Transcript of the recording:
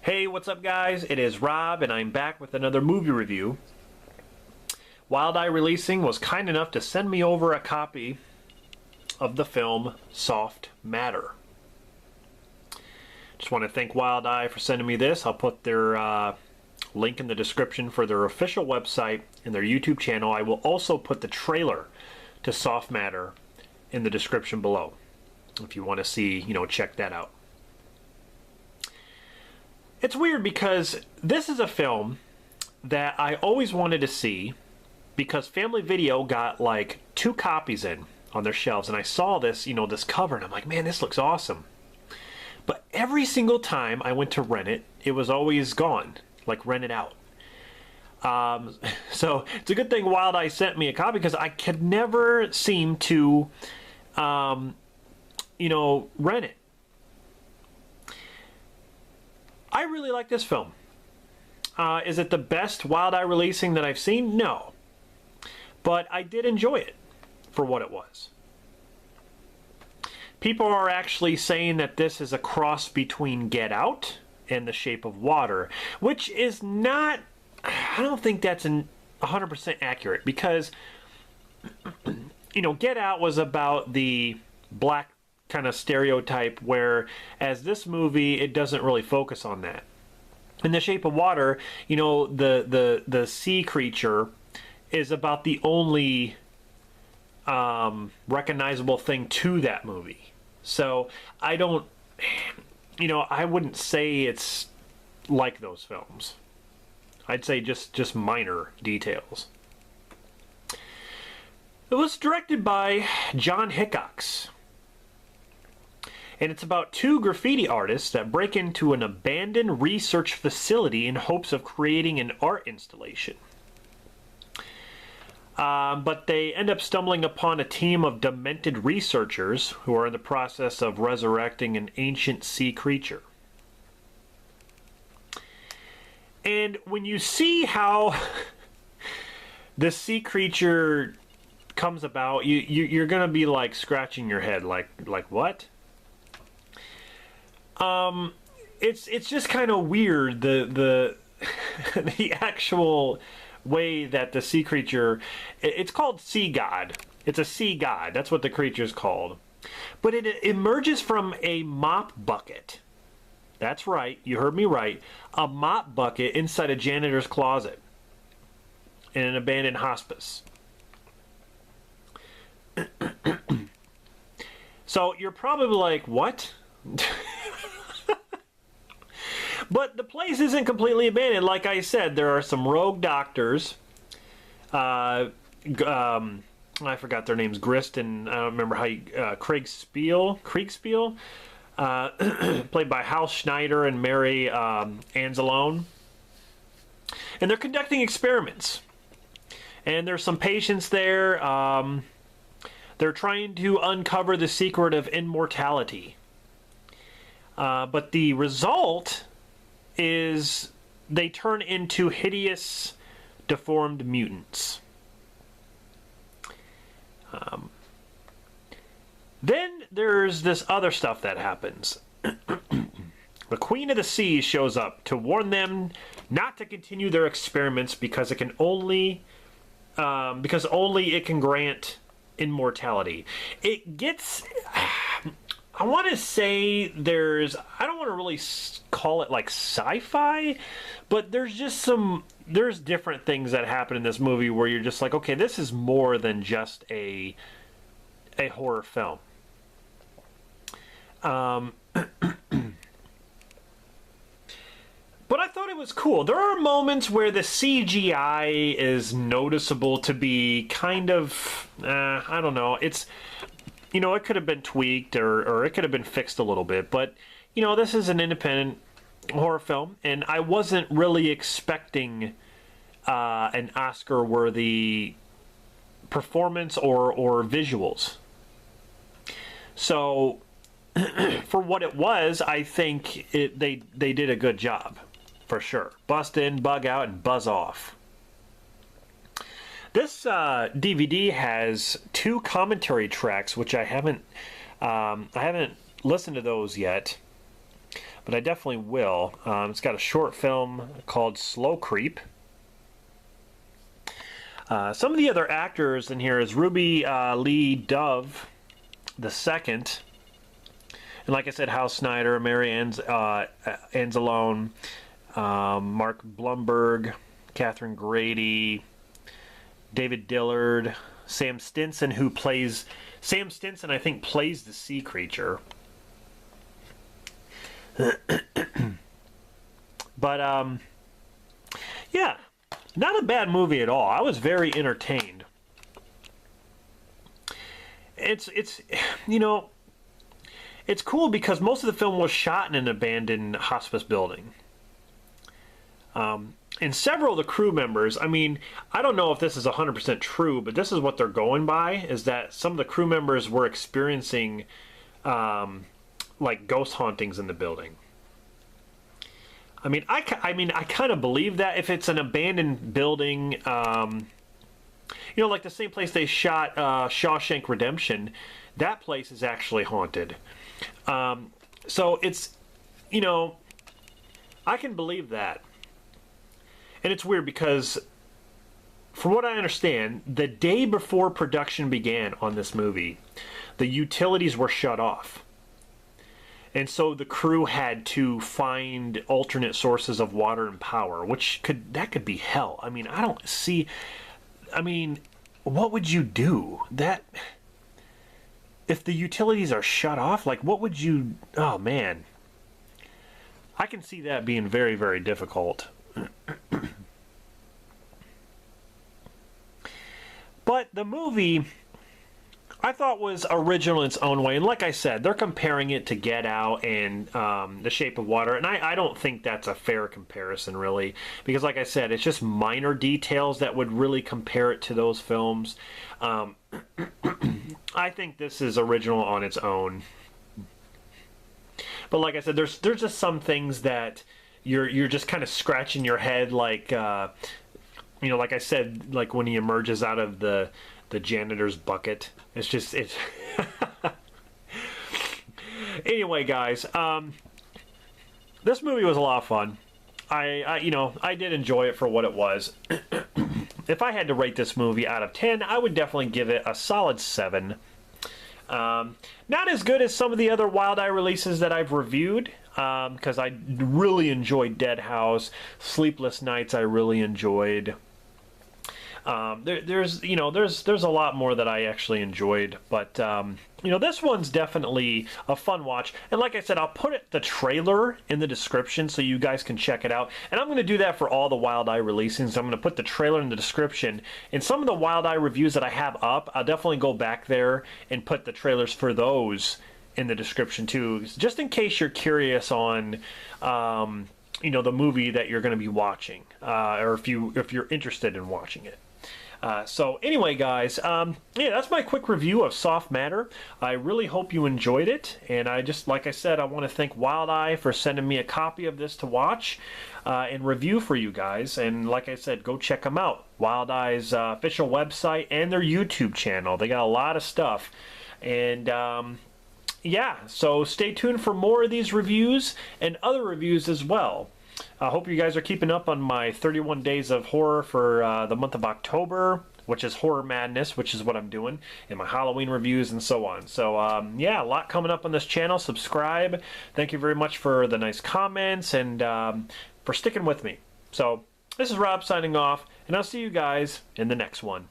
Hey, what's up guys? It is Rob and I'm back with another movie review. Wild Eye Releasing was kind enough to send me over a copy of the film Soft Matter. Just want to thank Wild Eye for sending me this. I'll put their link in the description for their official website and their YouTube channel. I will also put the trailer to Soft Matter in the description below if you want to see, check that out. It's weird because this is a film that I always wanted to see because Family Video got like 2 copies in on their shelves, and I saw this, this cover, and I'm like, man, this looks awesome. But every single time I went to rent it, it was always gone, like rented out. So it's a good thing Wild Eye sent me a copy because I could never seem to, rent it. I really like this film. Is it the best Wild Eye Releasing that I've seen? No. But I did enjoy it for what it was. People are actually saying that this is a cross between Get Out and The Shape of Water, which is not, I don't think that's 100% accurate because, Get Out was about the black kind of stereotype, whereas this movie, it doesn't really focus on that. In The Shape of Water, the sea creature is about the only recognizable thing to that movie. So I don't, I wouldn't say it's like those films. I'd say just minor details. It was directed by John Hickox. And it's about 2 graffiti artists that break into an abandoned research facility in hopes of creating an art installation. But they end up stumbling upon a team of demented researchers who are in the process of resurrecting an ancient sea creature. And when you see how the sea creature comes about, you're going to be like scratching your head like what? It's just kind of weird the the actual way that the sea creature, it's called sea god. It's a sea god. That's what the creature's called. But it emerges from a mop bucket. That's right. You heard me right. A mop bucket inside a janitor's closet in an abandoned hospice. So you're probably like, what? But the place isn't completely abandoned. Like I said, there are some rogue doctors. I forgot their names. Grist and I don't remember how Kriegspiel, played by Hal Schneider and Mary Anzalone. And they're conducting experiments. And there's some patients there. They're trying to uncover the secret of immortality. But the result is they turn into hideous, deformed mutants. Then there's this other stuff that happens. The Queen of the Sea shows up to warn them not to continue their experiments because it can only it can grant immortality. It gets, I want to say I don't want to really call it like sci-fi, but there's different things that happen in this movie where you're just like, okay, this is more than just a horror film. But I thought it was cool. There are moments where the CGI is noticeable to be kind of, I don't know, it's, it could have been tweaked or it could have been fixed a little bit, but, this is an independent horror film, and I wasn't really expecting an Oscar-worthy performance or visuals. So, for what it was, I think they did a good job, for sure. Bust in, bug out, and buzz off. This DVD has 2 commentary tracks, which I haven't listened to those yet. but I definitely will. It's got a short film called Slow Creep. Some of the other actors in here is Ruby Lee Dove the second, and like I said, Hal Snyder, Mary Anzalone, Mark Blumberg, Catherine Grady, David Dillard, Sam Stinson, who plays Sam Stinson, I think, plays the sea creature. But yeah, not a bad movie at all. I was very entertained. It's you know, it's cool because most of the film was shot in an abandoned hospice building. And several of the crew members, I mean, I don't know if this is 100% true, but this is what they're going by, is that some of the crew members were experiencing like ghost hauntings in the building. I mean, I kind of believe that if it's an abandoned building, you know, like the same place they shot Shawshank Redemption, that place is actually haunted. So it's, you know, I can believe that. And it's weird because, from what I understand, the day before production began on this movie, the utilities were shut off. And so the crew had to find alternate sources of water and power, which could be hell. I mean, I don't see, I mean, what would you do? That, if the utilities are shut off, like what would you, oh man. I can see that being very, very difficult. But the movie, I thought, was original in its own way. And like I said, they're comparing it to Get Out and The Shape of Water. And I don't think that's a fair comparison, really. Because like I said, it's just minor details that would really compare it to those films. I think this is original on its own. But like I said, there's just some things that you're just kind of scratching your head, like... you know, like I said, like when he emerges out of the janitor's bucket. It's just, it's... Anyway, guys, this movie was a lot of fun. You know, I did enjoy it for what it was. If I had to rate this movie out of 10, I would definitely give it a solid 7. Not as good as some of the other Wild Eye releases that I've reviewed, because I really enjoyed Dead House. Sleepless Nights I really enjoyed. There's a lot more that I actually enjoyed, but you know, this one's definitely a fun watch. And like I said, I'll put the trailer in the description so you guys can check it out. And I'm going to do that for all the Wild Eye releases. So I'm going to put the trailer in the description. And some of the Wild Eye reviews that I have up, I'll definitely go back there and put the trailers for those in the description too, just in case you're curious on you know, the movie that you're going to be watching, or if you're interested in watching it. So anyway, guys, yeah, that's my quick review of Soft Matter. I really hope you enjoyed it, and like I said, I want to thank Wild Eye for sending me a copy of this to watch and review for you guys. And like I said, go check them out. Wild Eye's official website and their YouTube channel. They got a lot of stuff, and yeah, so stay tuned for more of these reviews and other reviews as well. I hope you guys are keeping up on my 31 Days of Horror for the month of October, which is Horror Madness, which is what I'm doing, and my Halloween reviews and so on. So, yeah, a lot coming up on this channel. Subscribe. Thank you very much for the nice comments and for sticking with me. So, this is Rob signing off, and I'll see you guys in the next one.